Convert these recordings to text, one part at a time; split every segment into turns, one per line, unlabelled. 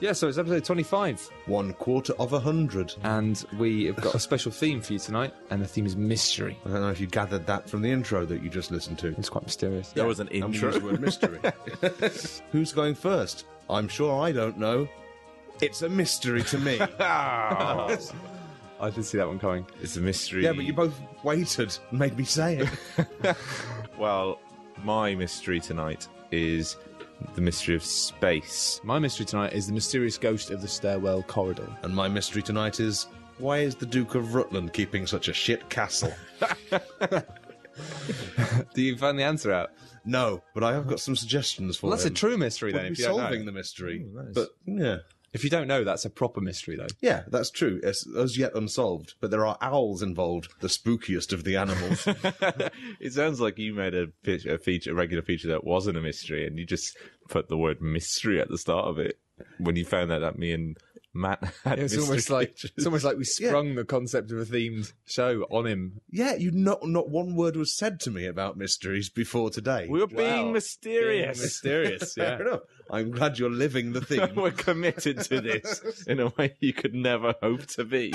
Yeah, so it's episode 25.
1/4
And we have got a special theme for you tonight, and the theme is mystery.
I don't know if you gathered that from the intro that you just listened to.
It's quite mysterious.
There was an intro.
And we use the word mystery. Who's going first? I'm sure I don't know. It's a mystery to me.
I did see that one coming.
It's a mystery.
Yeah, but you both waited and made me say it.
Well, my mystery tonight is the mystery of space.
My mystery tonight is the mysterious ghost of the stairwell corridor.
And my mystery tonight is, why is the Duke of Rutland keeping such a shit castle?
Do you find the answer out?
No, but I have got some suggestions for
Well, that's a
him.
true mystery
We'll
then,
be
if you don't
solving
know.
the mystery.
Ooh, nice.
But, yeah.
If you don't know, that's a proper mystery, though.
Yeah, that's true. It's as yet unsolved. But there are owls involved, the spookiest of the animals.
It sounds like you made a regular feature that wasn't a mystery, and you just put the word mystery at the start of it when you found out that me and Matt had
It's
mystery
almost like we sprung the concept of a themed show on him.
Yeah, not one word was said to me about mysteries before today.
We were being
Wow.
mysterious.
Mysterious, yeah.
Fair enough. I'm glad you're living the theme.
We're committed to this in a way you could never hope to be.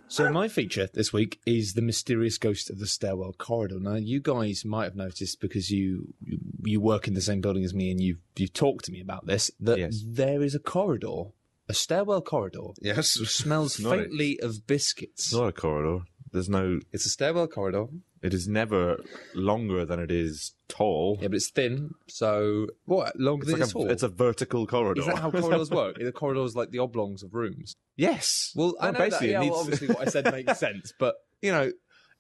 So my feature this week is the mysterious ghost of the stairwell corridor. Now, you guys might have noticed, because you work in the same building as me and you've talked to me about this, that
Yes.
there is a corridor, a stairwell corridor,
Yes.
which smells
Not it.
faintly of biscuits.
It's not a corridor. There's no...
It's a stairwell corridor.
It is never longer than it is tall.
Yeah, but it's thin, so... What? Longer than it's tall?
It's a vertical corridor.
Is that how corridors work? The corridors like the oblongs of rooms?
Yes.
Well, I know
basically,
that,
it
yeah,
needs...
well, obviously what I said makes sense, but, you know,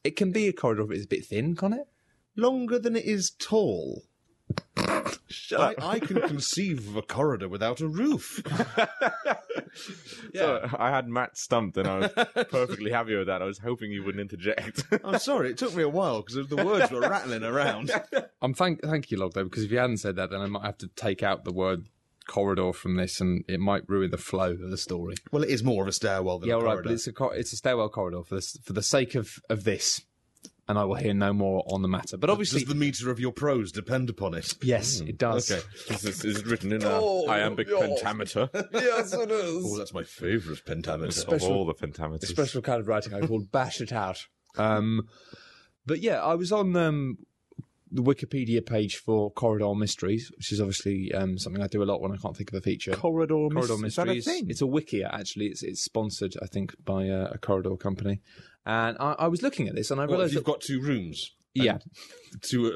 it can be a corridor if it's a bit thin, can't it?
Longer than it is tall.
Shut up.
I can conceive of a corridor without a roof.
So I had Matt stumped, and I was perfectly happy with that. I was hoping you wouldn't interject.
I'm sorry, it took me a while because the words were rattling around.
Thank you, Log, though, because if you hadn't said that, then I might have to take out the word corridor from this, and it might ruin the flow of the story.
Well, it is more of a stairwell than
Yeah,
a
all
corridor.
right, but it's a stairwell corridor for the sake of this, and I will hear no more on the matter. But obviously,
Does the meter of your prose depend upon it?
yes, it does.
Okay.
This is written in a iambic pentameter.
Yes, it is.
Oh, that's my favourite pentameter.
Of all the pentameters.
A special kind of writing I called Bash It Out. But yeah, I was on the Wikipedia page for Corridor Mysteries, which is obviously something I do a lot when I can't think of a feature.
Corridor
Mysteries.
Is that a thing?
It's a wiki, actually. It's sponsored, I think, by a corridor company. And I was looking at this, and I
Well,
realised
you've got two rooms.
yeah,
Two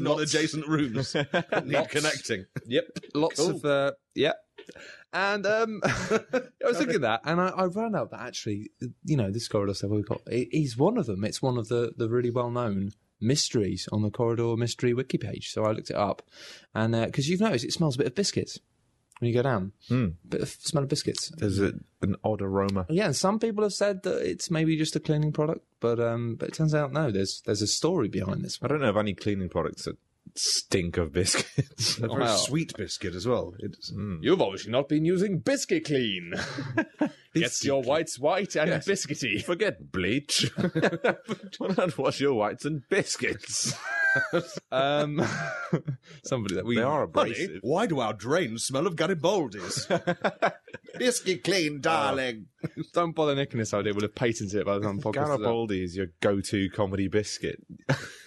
non-adjacent rooms that need connecting.
yep, lots of yeah. And I was looking at that, and I found out that actually, you know, this corridor stuff we've got is one of them. It's one of the really well-known mysteries on the Corridor Mystery wiki page. So I looked it up, and because you've noticed it smells a bit of biscuits when you go down. Bit of smell of biscuits.
There's an odd aroma.
Yeah, and some people have said that it's maybe just a cleaning product, but it turns out no. There's a story behind this
I don't know of any cleaning products that stink of biscuits.
A very
Wow.
sweet biscuit as well. It's,
You've obviously not been using Biscuit Clean. Gets your whites white and biscuity.
Forget bleach. Why not wash your whites and biscuits?
Somebody that we
They are
Honey,
abrasive.
why do our drains smell of Garibaldi's? Biscuit clean, darling.
Don't bother nicking this idea. We'll have patented it by the time the podcast is out.
Garibaldi is your go-to comedy biscuit.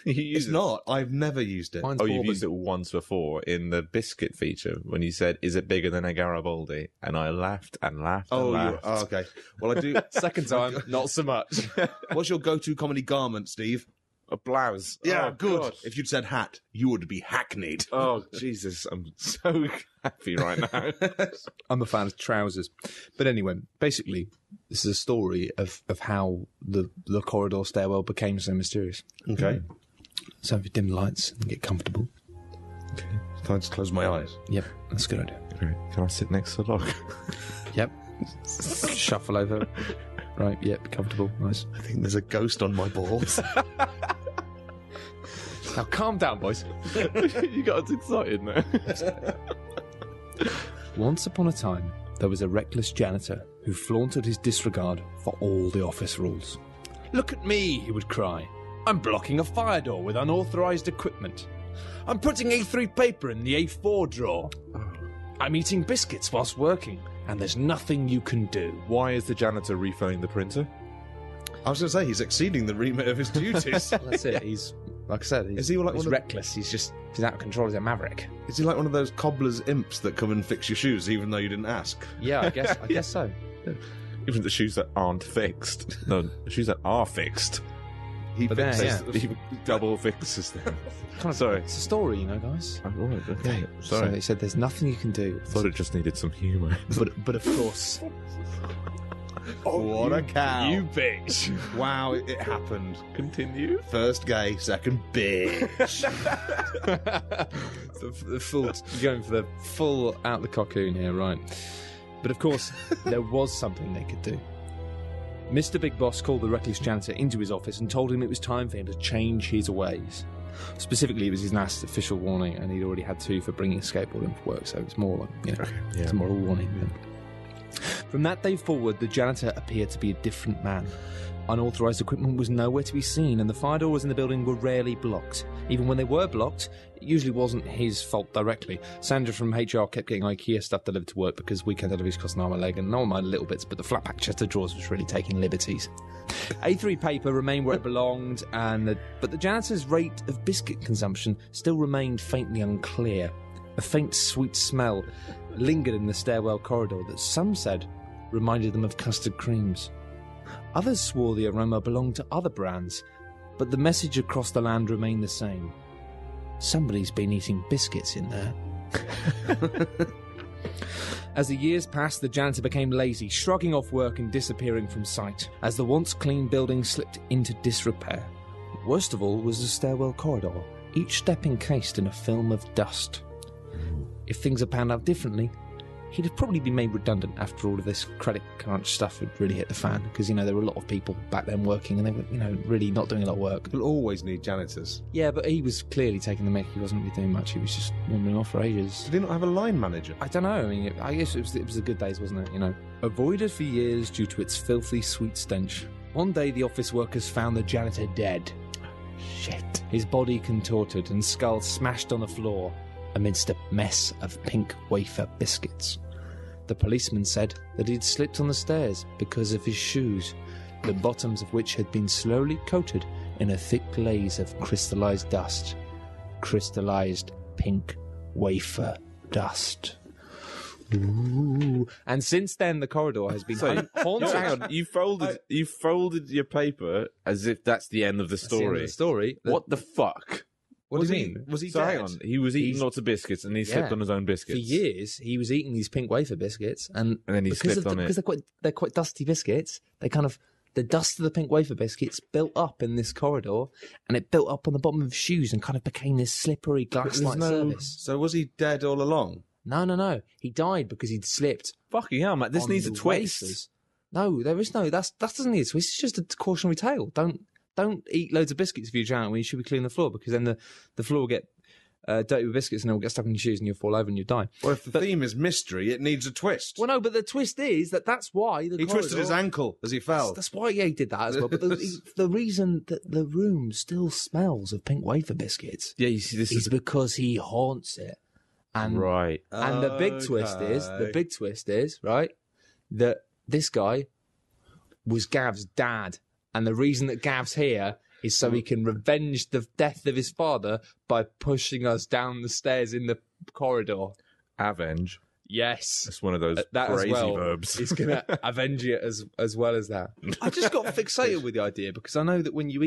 You use
It's
it-
not. I've never used it.
Mine's
Oh, you've
bourbon.
used it once before in the biscuit feature when you said, "Is it bigger than a Garibaldi?" And I laughed and laughed and
Oh,
laughed.
okay. Well, I do.
Second time, not so much.
What's your go-to comedy garment, Steve?
A blouse.
Yeah,
Oh,
good.
God.
If you'd said hat, you would be hackneyed.
Oh, Jesus. I'm so happy right now.
I'm a fan of trousers. But anyway, basically, this is a story of how the corridor stairwell became so mysterious.
Okay.
So if you dim the lights and get comfortable.
Okay. Can I just close my eyes?
Yep, that's a good idea.
Right, can I sit next to the dog?
Yep. Shuffle over. Right, yep, comfortable. Nice.
I think there's a ghost on my balls.
Now calm down, boys.
You got us excited now.
Once upon a time, there was a reckless janitor who flaunted his disregard for all the office rules. Look at me, he would cry. I'm blocking a fire door with unauthorized equipment. I'm putting A3 paper in the A4 drawer. I'm eating biscuits whilst working, and there's nothing you can do.
Why is the janitor refilling the printer?
I was going to say, he's exceeding the remit of his duties.
That's it. He's, like I said,
Is he like
he's
one of-
reckless. He's out of control. He's a maverick.
Is he like one of those cobbler's imps that come and fix your shoes even though you didn't ask?
Yeah, I guess so.
Even the shoes that aren't fixed. No, the shoes that are fixed.
He
But there,
fixes
yeah.
He double fixes them.
Sorry. It's a story, guys.
Oh, right, okay.
So
Sorry.
he said there's nothing you can do.
I thought it just needed some humour.
But of course...
what a cow.
You bitch.
Wow, it happened.
Continue.
First gay, second bitch.
the full, you're going for the full out the cocoon here, right? But of course, there was something they could do. Mr. Big Boss called the reckless janitor into his office and told him it was time for him to change his ways. Specifically, it was his last official warning, and he'd already had 2 for bringing a skateboard into work, so it's more like, it's more a warning than. From that day forward, the janitor appeared to be a different man. Unauthorised equipment was nowhere to be seen, and the fire doors in the building were rarely blocked. Even when they were blocked, it usually wasn't his fault directly. Sandra from HR kept getting IKEA stuff delivered to work because weekend deliveries cost an arm and a leg, and no one minded little bits, but the flat pack chest of drawers was really taking liberties. A3 paper remained where it belonged, but the janitor's rate of biscuit consumption still remained faintly unclear. A faint sweet smell lingered in the stairwell corridor that some said reminded them of custard creams. Others swore the aroma belonged to other brands, but the message across the land remained the same. Somebody's been eating biscuits in there. As the years passed, the janitor became lazy, shrugging off work and disappearing from sight, as the once clean building slipped into disrepair. Worst of all was the stairwell corridor, each step encased in a film of dust. If things had panned out differently, he'd have probably been made redundant after all of this credit crunch stuff had really hit the fan, because, there were a lot of people back then working and they were, really not doing a lot of work.
You'll always need janitors.
Yeah, but he was clearly taking the mick. He wasn't really doing much. He was just wandering off for ages.
Did he not have a line manager?
I don't know. I mean, I guess it was the good days, wasn't it? Avoided for years due to its filthy, sweet stench. One day, the office workers found the janitor dead. Shit. His body contorted and skull smashed on the floor amidst a mess of pink wafer biscuits. The policeman said that he'd slipped on the stairs because of his shoes, the bottoms of which had been slowly coated in a thick glaze of crystallized dust. Crystallized pink wafer dust. Ooh. And since then, the corridor has been haunted.
Hang on, you folded your paper as if that's the end of the
That's the end
story.
of the story.
What the fuck?
What
do
do
you
you
mean?
Was he
So
dead?
hang on, he was eating lots of biscuits and he slipped on his own biscuits.
For years, he was eating these pink wafer biscuits, and
then he
because
slipped on it.
Because they're quite dusty biscuits, the dust of the pink wafer biscuits built up in this corridor, and it built up on the bottom of his shoes and kind of became this slippery glass-like surface.
So was he dead all along?
No. He died because he'd slipped.
Fucking hell, man! This
on
needs a
the
twist.
wafers. No, there is no. That doesn't need a twist. It's just a cautionary tale. Don't eat loads of biscuits if you're drowning when you should be cleaning the floor, because then the floor will get dirty with biscuits and it will get stuck in your shoes and you'll fall over and you'll die.
Well, if the theme is mystery, it needs a twist.
Well, no, but the twist is that's why
He twisted his ankle as he fell.
That's why he did that as well. But the reason that the room still smells of pink wafer biscuits
Yeah, you see, this
is
is
because he haunts it. And
right.
and the big twist is right that this guy was Gav's dad, and the reason that Gav's here is so he can revenge the death of his father by pushing us down the stairs in the corridor.
Avenge.
Yes.
That's one of those
That as
crazy
well.
verbs.
He's going to avenge it as well as that. I just got fixated with the idea because I know that when you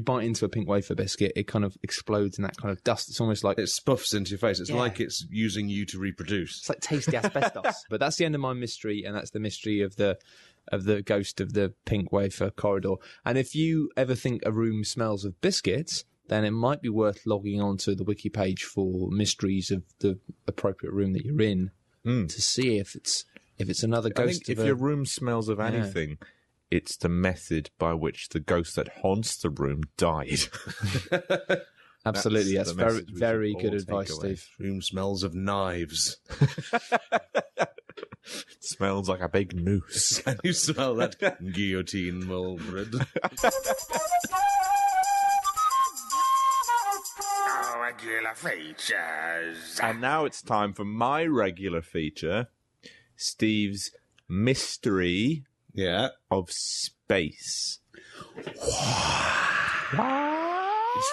bite into a pink wafer biscuit, it kind of explodes in that kind of dust. It's almost like
It spuffs into your face. It's
Yeah.
like it's using you to reproduce.
it's like tasty asbestos. But that's the end of my mystery, and that's the mystery of the ghost of the pink wafer corridor. And if you ever think a room smells of biscuits, then it might be worth logging onto the wiki page for mysteries of the appropriate room that you're in to see if it's another
I
ghost.
think if your room smells of anything, it's the method by which the ghost that haunts the room died.
Absolutely,
That's
that's
the
very,
message we
very
should
good
all
advice,
take away.
Steve.
Room smells of knives.
Smells like a big noose.
Can you smell that guillotine, Mulfred?
Oh, I regular features.
And now it's time for my regular feature, Steve's Mystery
Yeah.
of Space.
It's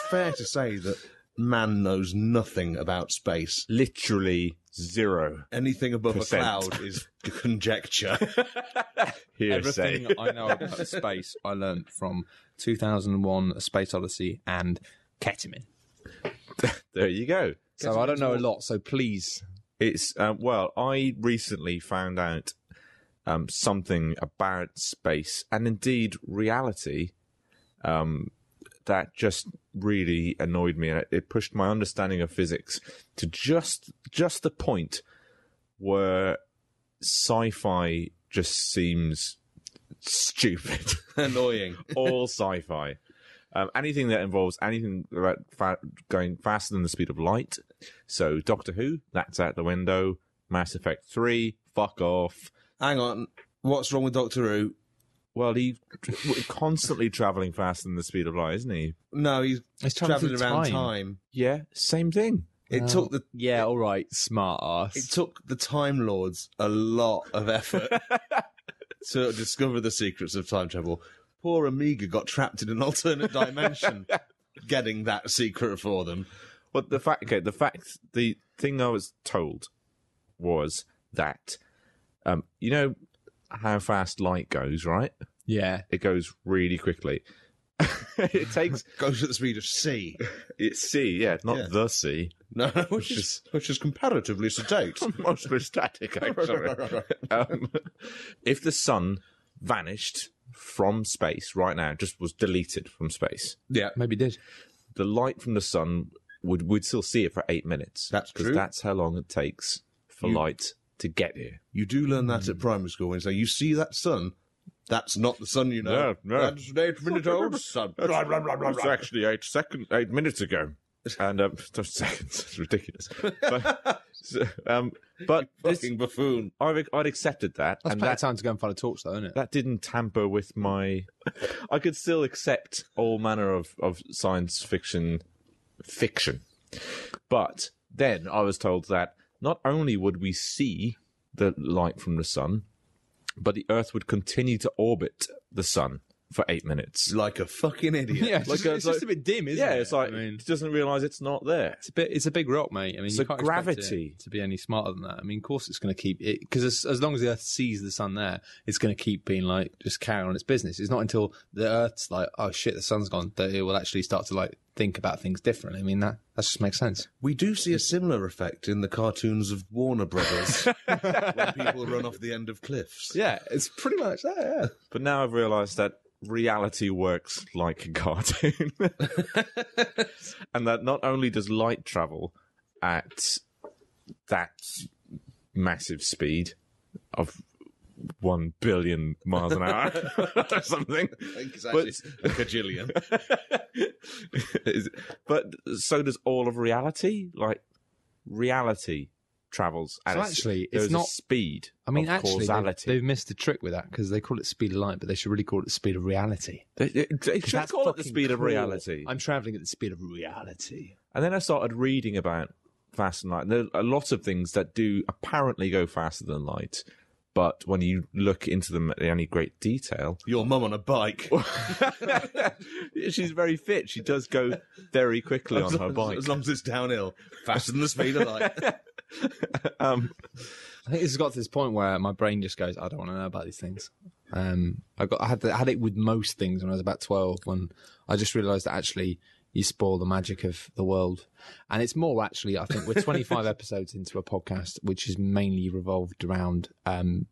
fair to say that man knows nothing about space.
Literally 0.
Anything above
Percent.
a cloud is conjecture.
Hearsay.
Everything I know about space, I learned from 2001: A Space Odyssey and ketamine.
There you go.
So I don't know a lot. So please,
It's well, I recently found out something about space and indeed reality that just really annoyed me, and it pushed my understanding of physics to just the point where sci-fi just seems stupid.
Annoying.
All sci-fi. Anything that involves anything about going faster than the speed of light. So Doctor Who, that's out the window. Mass Effect 3, fuck off.
Hang on. What's wrong with Doctor Who?
Well, he's constantly travelling faster than the speed of light, isn't he?
No, he's travelling
through
around
time.
time.
Yeah, same thing.
It took the
yeah, all right, smart ass.
It took the Time Lords a lot of effort to discover the secrets of time travel. Poor Amiga got trapped in an alternate dimension getting that secret for them.
But the thing I was told was that, you know how fast light goes, right?
Yeah.
It goes really quickly. It takes...
Goes at the speed of C.
It's C, yeah, not the C.
No, which is comparatively sedate.
Mostly static, actually. If the sun vanished from space right now, just was deleted from space,
Yeah.
Maybe did.
the light from the sun we'd still see it for 8 minutes.
That's true.
Because that's how long it takes for light to get here.
You do learn that at primary school when you say, you see that sun? That's not the sun, you know.
No.
That's an 8-minute-old sun.
It's actually 8 minutes ago. And just seconds. It's ridiculous. But
Fucking buffoon.
I'd accepted that.
That's
And
plenty of time to go and find a torch, though, isn't it?
that didn't tamper with my... I could still accept all manner of science fiction. But then I was told that not only would we see the light from the sun, but the Earth would continue to orbit the sun for 8 minutes.
Like a fucking idiot.
Yeah, it's just a bit dim, isn't it?
Yeah, it's like,
I mean,
it doesn't realise it's not there.
it's a big rock, mate. I mean,
So
you can't
gravity.
expect it to be any smarter than that. I mean, of course, it's going to keep it because as long as the Earth sees the sun there, it's going to keep being like just carrying on its business. It's not until the Earth's like, oh shit, the sun's gone, that it will actually start to like think about things differently. I mean, that just makes sense.
We do see a similar effect in the cartoons of Warner Brothers when people run off the end of cliffs.
Yeah, it's pretty much that. Yeah.
But now I've realised that reality works like a cartoon. And that not only does light travel at that massive speed of 1 billion miles an hour or something.
I think it's actually a cajillion.
But so does all of reality. Like, reality travels at
So actually, it's
there's
not-
a speed.
I mean,
of
actually,
causality.
they've missed the trick with that because they call it speed of light, but they should really call it the speed of reality.
They should
That's
call it the
fucking
speed of
cool.
reality.
I'm travelling at the speed of reality.
And then I started reading about fast and light. There are lots of things that do apparently go faster than light, but when you look into them in any great detail,
Your mum on a bike.
she's very fit. She does go very quickly on her bike.
As long as it's downhill. Faster than the speed of light.
I think this has got to this point where my brain just goes, I don't want to know about these things. I had it with most things when I was about 12, when I just realised that actually you spoil the magic of the world. And it's more actually, I think we're 25 episodes into a podcast which is mainly revolved around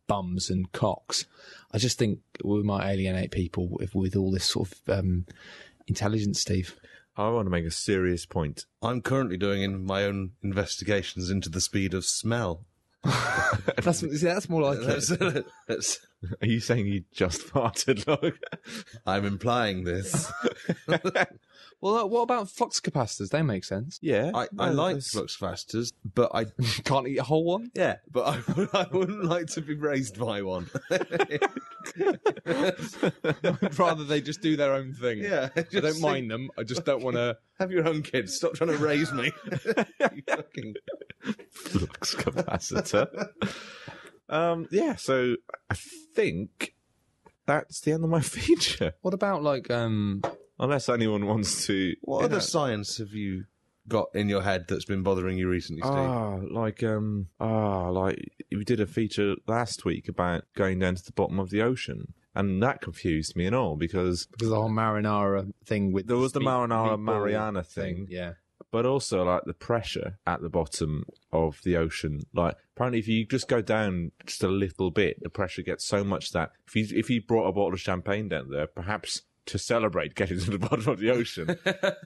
bums and cocks. I just think we might alienate people with all this sort of intelligence, Steve.
I want to make a serious point.
I'm currently doing in my own investigations into the speed of smell.
That's more like it.
Are you saying you just farted, Log?
I'm implying this.
Well, what about flux capacitors? They make sense.
Yeah.
I like flux capacitors, but I
Can't eat a whole one.
yeah, but I wouldn't like to be raised by one.
I'd rather they just do their own thing.
Yeah,
I don't mind them. I just don't want to.
Have your own kids. Stop trying to raise me. You fucking...
Flux capacitor. Yeah, so I think that's the end of my feature.
What about like
Unless anyone wants to.
What other science have you got in your head that's been bothering you recently, Steve?
Like we did a feature last week about going down to the bottom of the ocean, and that confused me and all because
the whole marinara thing with
there was the marinara
meatball
Mariana thing,
yeah.
but also like the pressure at the bottom of the ocean. Like apparently, if you just go down just a little bit, the pressure gets so much that if you brought a bottle of champagne down there, perhaps to celebrate getting to the bottom of the ocean,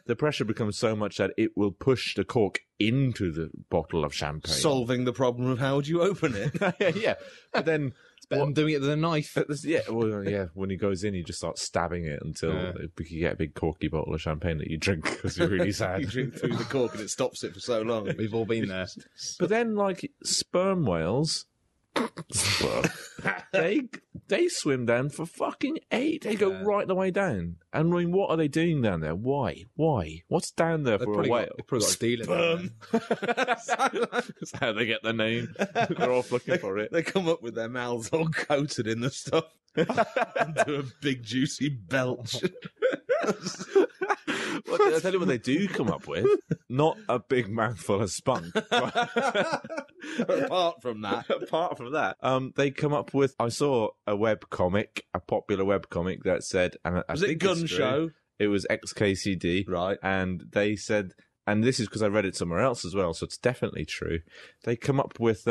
the pressure becomes so much that it will push the cork into the bottle of champagne.
Solving the problem of how would you open it?
Yeah. But then
I'm doing it with a knife.
When he goes in, you just start stabbing it until you get a big corky bottle of champagne that you drink because you're really sad.
You drink through the cork and it stops it for so long.
We've all been there.
But then, like, sperm whales, they swim down for fucking 8. They go right the way down. And I mean, what are they doing down there? Why? What's down there for a whale?
They've probably got a deal.
That's how they get their name. They're all looking for it.
They come up with their mouths all coated in the stuff and do a big juicy belch.
Well, I'll tell you what they do come up with. Not a big mouthful of spunk.
Apart from that.
They come up with... I saw a popular webcomic that said... And
was it Gun Show?
It was XKCD.
Right.
And they said... And this is because I read it somewhere else as well, so it's definitely true. They come up with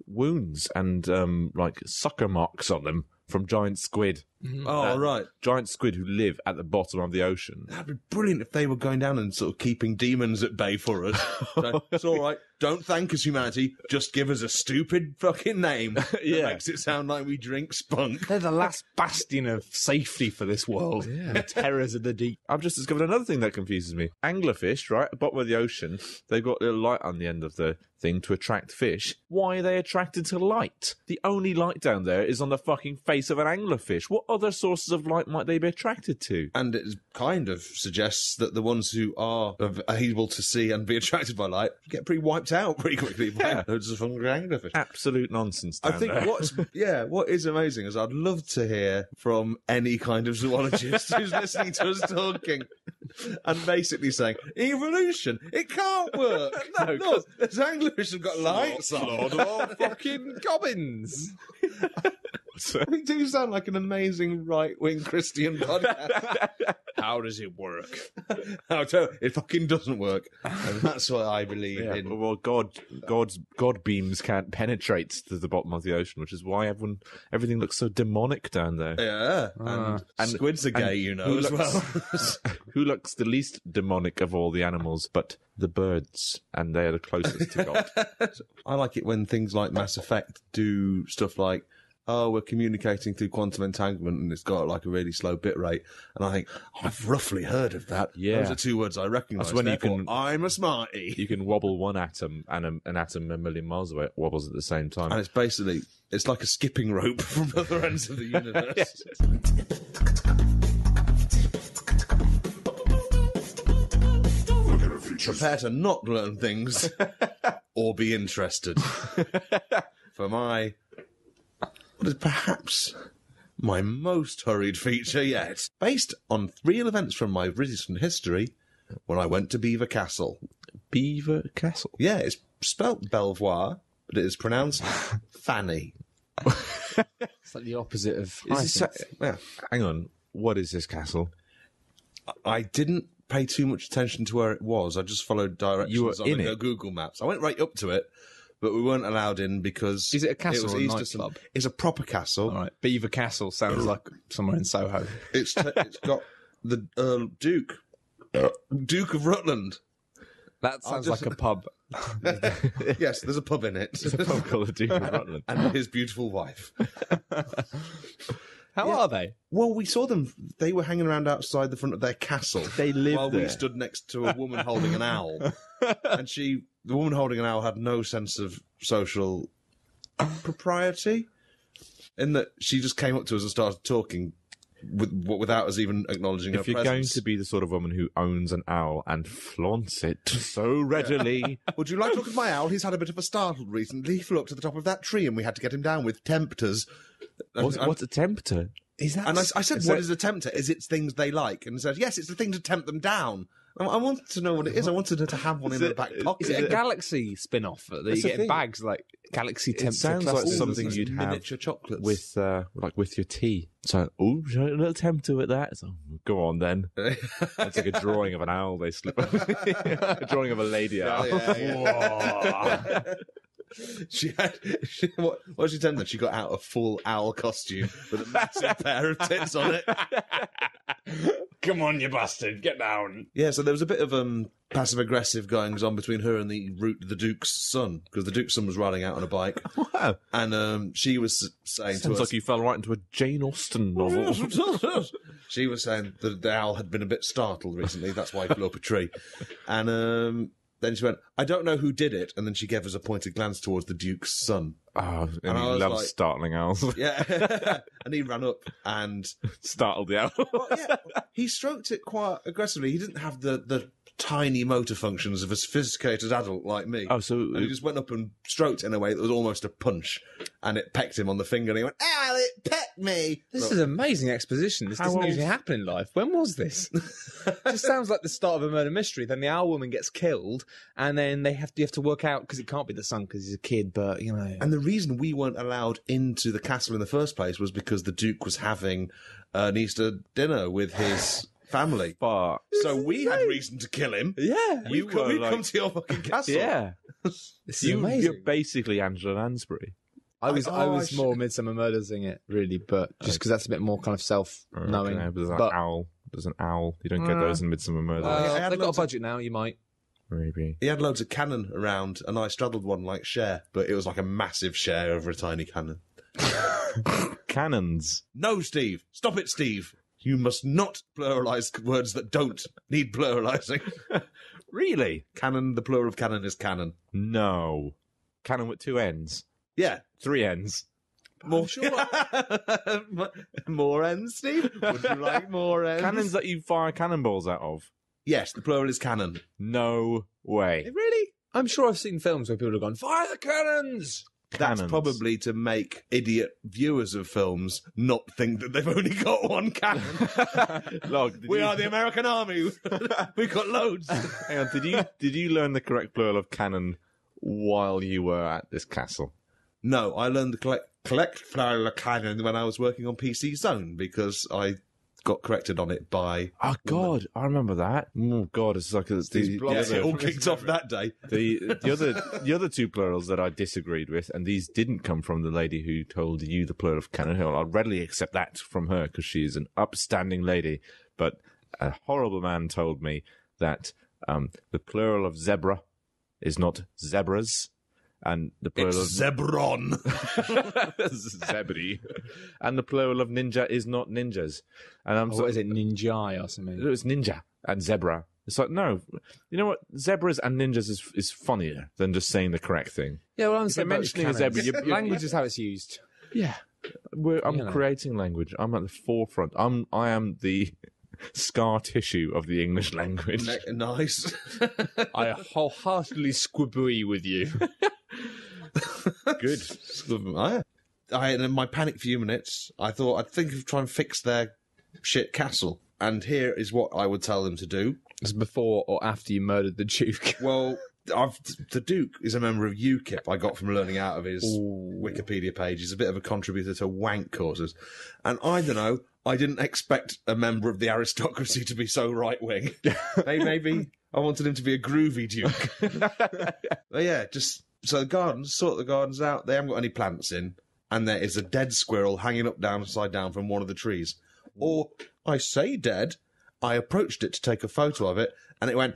wounds and like sucker marks on them from giant squid.
Oh, right.
Giant squid who live at the bottom of the ocean.
That'd be brilliant if they were going down and sort of keeping demons at bay for us. So, it's all right. Don't thank us, humanity. Just give us a stupid fucking name that makes it sound like we drink spunk.
They're the last bastion of safety for this world.
Yeah.
The terrors of the deep.
I've just discovered another thing that confuses me. Anglerfish, right, at the bottom of the ocean, they've got a little light on the end of the thing to attract fish. Why are they attracted to light? The only light down there is on the fucking face of an anglerfish. What other sources of light might they be attracted to?
And it kind of suggests that the ones who are able to see and be attracted by light get pretty wiped out pretty quickly by loads of hungry anglerfish.
Absolute nonsense down
I think
there.
what is amazing is I'd love to hear from any kind of zoologist who's listening to us talking and basically saying, evolution, it can't work.
No,
look, there's anglerfish have got lights on.
Fucking gobbins.
We do sound like an amazing right-wing Christian podcast.
How does it work?
It fucking doesn't work. And that's what I believe in.
Well, God beams can't penetrate to the bottom of the ocean, which is why everything looks so demonic down there.
Yeah. And squids are gay, as well.
Who looks the least demonic of all the animals, but the birds, and they're the closest to God.
I like it when things like Mass Effect do stuff like, we're communicating through quantum entanglement and it's got like a really slow bit rate. And I think, I've roughly heard of that.
Yeah.
Those are two words I recognise.
That's when
I'm a smarty.
You can wobble one atom and an atom a million miles away wobbles at the same time.
And it's like a skipping rope from other ends of the universe. Prepare to not learn things or be interested. For what is perhaps my most hurried feature yet, based on real events from my recent history when I went to Beaver Castle.
Beaver Castle?
Yeah, it's spelt Belvoir, but it is pronounced Fanny.
It's like the opposite of...
Hang on, what is this castle?
I didn't pay too much attention to where it was. I just followed directions on the Google Maps. I went right up to it, but we weren't allowed in because...
Is it a castle or a nightclub?
It's a proper castle.
All right. Beaver Castle sounds like somewhere in Soho.
It's got the Duke of Rutland.
That sounds like a pub.
Yes, there's a pub in it.
It's a pub called the Duke of Rutland.
And his beautiful wife.
How are they?
Well, we saw them. They were hanging around outside the front of their castle.
They live
while
there.
we stood next to a woman holding an owl. And the woman holding an owl had no sense of social propriety, in that she just came up to us and started talking without us even acknowledging her
If you're
presence.
going to be the sort of woman who owns an owl and flaunts it so readily,
Would you like to look at my owl? He's had a bit of a startle recently. He flew up to the top of that tree and we had to get him down with tempters.
what's a tempter?
Is that?
And I said, what is a tempter? Is it things they like? And he said, yes, it's the thing to tempt them down. I wanted to know what it is. I wanted her to have one in her back pocket.
Is it a Galaxy spin-off that you
That's the
get in
thing.
bags like Galaxy Tempter?
sounds like
Clusters?
something you'd have
miniature chocolates.
with with your tea. So, oh, show a little tempter with that. So, go on then. It's like a drawing of an owl. They slip a drawing of a lady owl.
Yeah. What she tempted? She got out a full owl costume with a massive pair of tits on it.
Come on, you bastard, get down.
Yeah, so there was a bit of passive aggressive goings on between her and the Duke's son, because the Duke's son was riding out on a bike,
Wow.
and she was saying
Sounds
to
like
us,
you fell right into a Jane Austen novel.
she was saying that the owl had been a bit startled recently. That's why he flew up a tree, and then she went, I don't know who did it, and then she gave us a pointed glance towards the Duke's son.
Oh, and
I
he
was
loves
like-
startling owls.
Yeah, and he ran up and
Startled the owl.
well, yeah, he stroked it quite aggressively. He didn't have the tiny motor functions of a sophisticated adult like me.
Oh, so
And he just went up and stroked it in a way that was almost a punch, and it pecked him on the finger, and he went, "Ow, it pecked me."
This is amazing exposition. This
How
doesn't
old-
usually happen in life. When was this? Just sounds like the start of a murder mystery. Then the owl woman gets killed, and then you have to work out, because it can't be the son because he's a kid, but you know.
And the reason we weren't allowed into the castle in the first place was because the Duke was having an Easter dinner with his family.
but
So we had reason to kill him.
Yeah,
We've
were
come
like-
to your fucking castle.
yeah,
this is
you're
amazing.
basically Angela Lansbury.
I was
I
more Midsummer Murders-ing it, really, but just because that's a bit more kind of self-knowing.
Okay, but there's an
but
owl. There's an owl. You don't get those in Midsummer Murders.
I had
they've got a
loads of-
budget now. You might.
Maybe.
He had loads of cannon around, and I straddled one like Cher, but it was like a massive Cher over a tiny cannon.
Cannons.
No, Steve. Stop it, Steve. You must not pluralise words that don't need pluralising.
Really?
Cannon, the plural of cannon is cannon.
No. Cannon with 2 ends.
Yeah.
3 ends.
More, more ends, Steve? Would you like more ends?
Cannons that you fire cannonballs out of.
Yes, the plural is cannon.
No way.
Really? I'm sure I've seen films where people have gone, fire the cannons!
That's
Cannons.
probably to make idiot viewers of films not think that they've only got one cannon.
Look,
We are the American army. We've got loads.
Hang on, did you learn the correct plural of cannon while you were at this castle?
No, I learned the collect plural of cannon when I was working on PC Zone because I got corrected on it by...
Oh God, I remember that. Oh God, it's like it's the
Yes, it all kicked off that day.
the other 2 plurals that I disagreed with, and these didn't come from the lady who told you the plural of cannon. I'll readily accept that from her because she is an upstanding lady. But a horrible man told me that the plural of zebra is not zebras, and the plural
It's
of
Zebron.
zebri, and the plural of ninja is not ninjas. And I'm
What is it, ninja or something?
It's ninja and zebra. It's like, no, you know what? Zebras and ninjas is funnier than just saying the correct thing.
Yeah, well, I'm
you're
saying
mentioning a zebra, you're-
language is how it's used.
Yeah, I'm
You know.
creating language. I'm at the forefront. I am the scar tissue of the English language.
Nice.
I wholeheartedly squibby with you.
Good. In my panic few minutes, I thought I'd think of trying to fix their shit castle. And here is what I would tell them to do.
It's before or after you murdered the Duke.
Well, the Duke is a member of UKIP. I got from learning out of his Wikipedia page. He's a bit of a contributor to wank causes. And I don't know, I didn't expect a member of the aristocracy to be so right-wing. Maybe I wanted him to be a groovy Duke. But yeah, just... So the gardens, sort the gardens out. They haven't got any plants in. And there is a dead squirrel hanging upside down from one of the trees. Or, I say dead, I approached it to take a photo of it, and it went...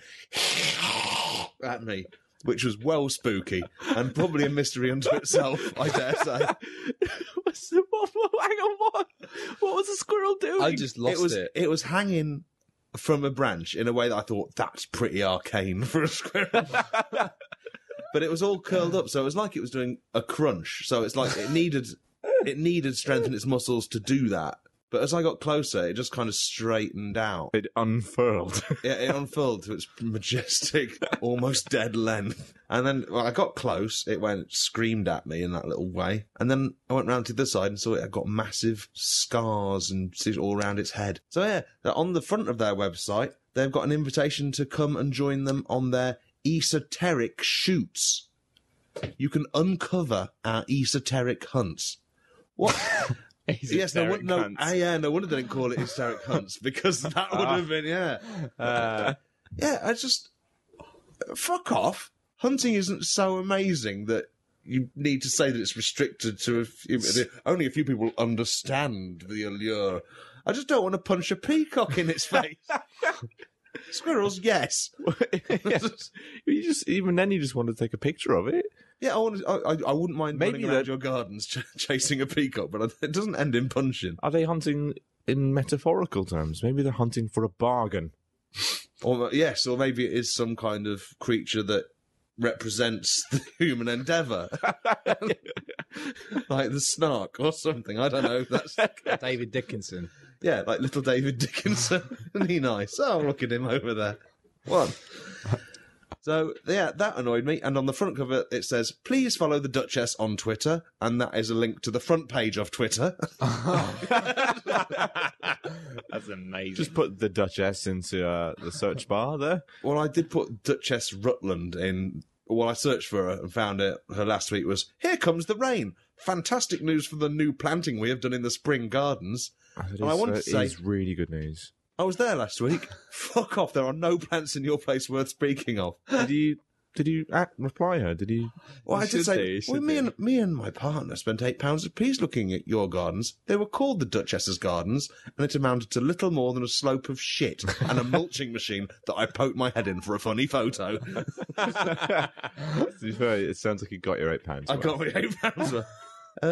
at me, which was well spooky and probably a mystery unto itself, I dare say.
Hang on, what was the squirrel doing?
I just lost it.
It was hanging from a branch in a way that I thought, that's pretty arcane for a squirrel. But it was all curled up, so it was like it was doing a crunch. So it's like it needed strength in its muscles to do that. But as I got closer, it just kind of straightened out.
It unfurled.
It unfurled to its majestic, almost dead length. And then I got close, it screamed at me in that little way. And then I went round to the side and saw it had got massive scars and all around its head. So yeah, on the front of their website, they've got an invitation to come and join them on their esoteric shoots. You can uncover our esoteric hunts. What? Yes, no wonder they didn't call it hysteric hunts, because that would have been, I just, fuck off. Hunting isn't so amazing that you need to say that it's restricted to only a few people understand the allure. I just don't want to punch a peacock in its face. Squirrels, yes.
You just want to take a picture of it.
Yeah, I wouldn't mind running around your gardens chasing a peacock, but it doesn't end in punching.
Are they hunting in metaphorical terms? Maybe they're hunting for a bargain.
Or maybe it is some kind of creature that represents the human endeavour. Like the snark or something. I don't know. That's
David Dickinson.
Yeah, like little David Dickinson. Isn't he nice? Oh, look at him over there. What? So, yeah, that annoyed me. And on the front cover, it says, please follow the Duchess on Twitter. And that is a link to the front page of Twitter.
That's amazing.
Just put the Duchess into the search bar there.
Well, I did put Duchess Rutland in. Well, I searched for her and found it. Her last tweet was, here comes the rain. Fantastic news for the new planting we have done in the spring gardens. And I wanted to say,
it's really good news.
I was there last week. Fuck off. There are no plants in your place worth speaking of.
Did you reply her? Did you?
Well, I did say, me and my partner spent £8 apiece looking at your gardens. They were called the Duchess's Gardens, and it amounted to little more than a slope of shit and a mulching machine that I poked my head in for a funny photo.
To be fair, it sounds like you got your £8.
I got my £8 worth.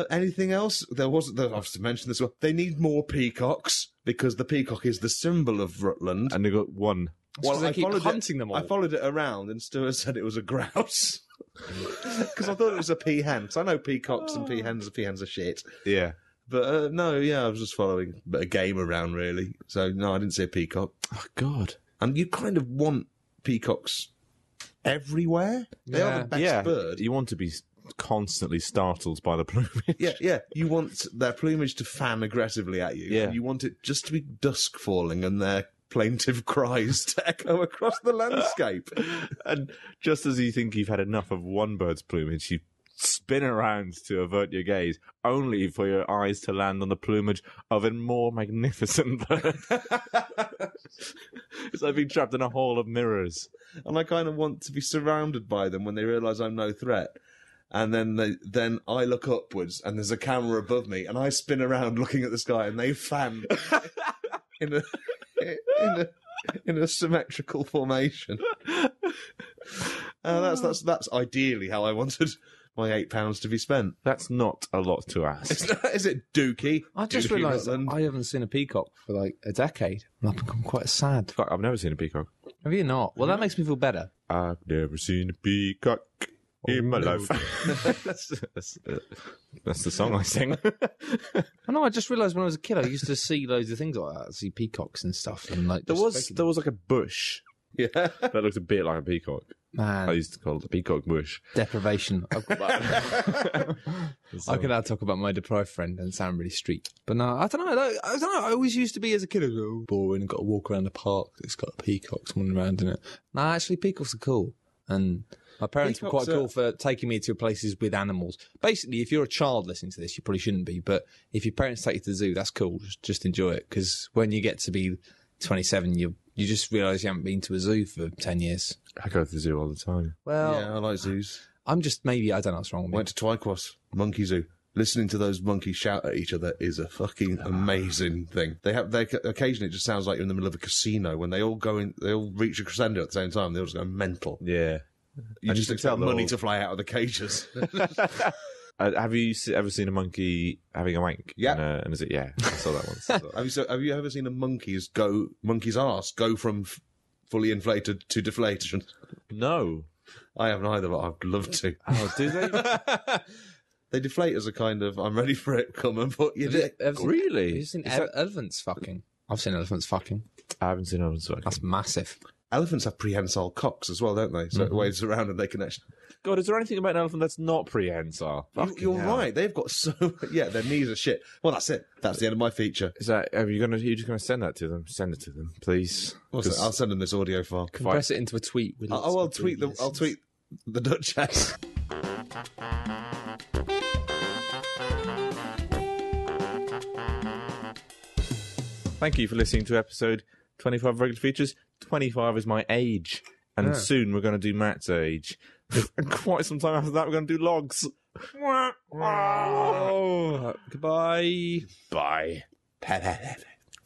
Anything else? There wasn't. I was to mention this one. They need more peacocks because the peacock is the symbol of Rutland.
And they got one.
Well, they keep hunting them all.
I followed it around, and Stuart said it was a grouse because I thought it was a peahen. So I know peacocks and peahens are shit.
Yeah,
but I was just following a bit of game around really. So no, I didn't see a peacock.
Oh God!
And you kind of want peacocks everywhere. They are the best bird.
You want to be constantly startled by the plumage.
Yeah. You want their plumage to fan aggressively at you.
Yeah.
And you want it just to be dusk falling and their plaintive cries to echo across the landscape.
And just as you think you've had enough of one bird's plumage, you spin around to avert your gaze, only for your eyes to land on the plumage of a more magnificent bird. It's like being trapped in a hall of mirrors.
And I kind of want to be surrounded by them when they realise I'm no threat. And then I look upwards, and there's a camera above me, and I spin around looking at the sky, and they fan in a symmetrical formation. That's ideally how I wanted my £8 to be spent.
That's not a lot to ask.
Is it Dookie?
I just realised I haven't seen a peacock for like a decade, and I've become quite sad.
Fuck, I've never seen a peacock.
Have you not? Well, that makes me feel better.
I've never seen a peacock in my life. That's the song I sing.
I know. I just realised when I was a kid, I used to see loads of things like that. I see peacocks and stuff, and like
there was like a bush.
Yeah,
that looked a bit like a peacock.
Man,
I used to call it the peacock bush.
Deprivation. I've got that. I could now talk about my deprived friend and sound really street, but no, I don't know. I always used to be as a kid, boring and got to walk around the park. It's got a peacock swimming around in it. No, actually, peacocks are cool, and my parents were quite cool for taking me to places with animals. Basically, if you're a child listening to this, you probably shouldn't be, but if your parents take you to the zoo, that's cool. Just enjoy it, because when you get to be 27, you just realise you haven't been to a zoo for 10 years.
I go to the zoo all the time.
Well,
yeah, I like zoos.
I'm just I don't know what's wrong with me.
Went to Twycross Monkey Zoo. Listening to those monkeys shout at each other is a fucking amazing thing. They occasionally, it just sounds like you're in the middle of a casino when they all reach a crescendo at the same time. They all just go mental.
Yeah.
You just
can
expect
tell they're
money
all-
to fly out of the cages.
Have you ever seen a monkey having a wank?
Yeah.
And is it? Yeah, I saw that once. I saw that.
Have you ever seen a monkey's arse go from fully inflated to deflation?
No.
I haven't either, but I'd love to.
Oh, do they?
They deflate as a kind of, I'm ready for it, come and put your dick.
Really?
Have you seen
Is that-
elephants fucking? I've seen elephants fucking.
I haven't seen elephants fucking.
That's massive.
Elephants have prehensile cocks as well, don't they? So it waves around and they can actually...
God, is there anything about an elephant that's not prehensile?
You're right. They've got so... Yeah, their knees are shit. Well, that's it. That's the end of my feature.
Is that? You're just gonna send that to them? Send it to them, please.
What's that? I'll send them this audio file.
Compress it into a tweet. With lots
I'll
of
tweet the... I'll tweet the Duchess.
Thank you for listening to episode 25 of Regular Features. 25 is my age, and soon we're going to do Matt's age. And quite some time after that, we're going to do logs.
Oh, goodbye.
Bye.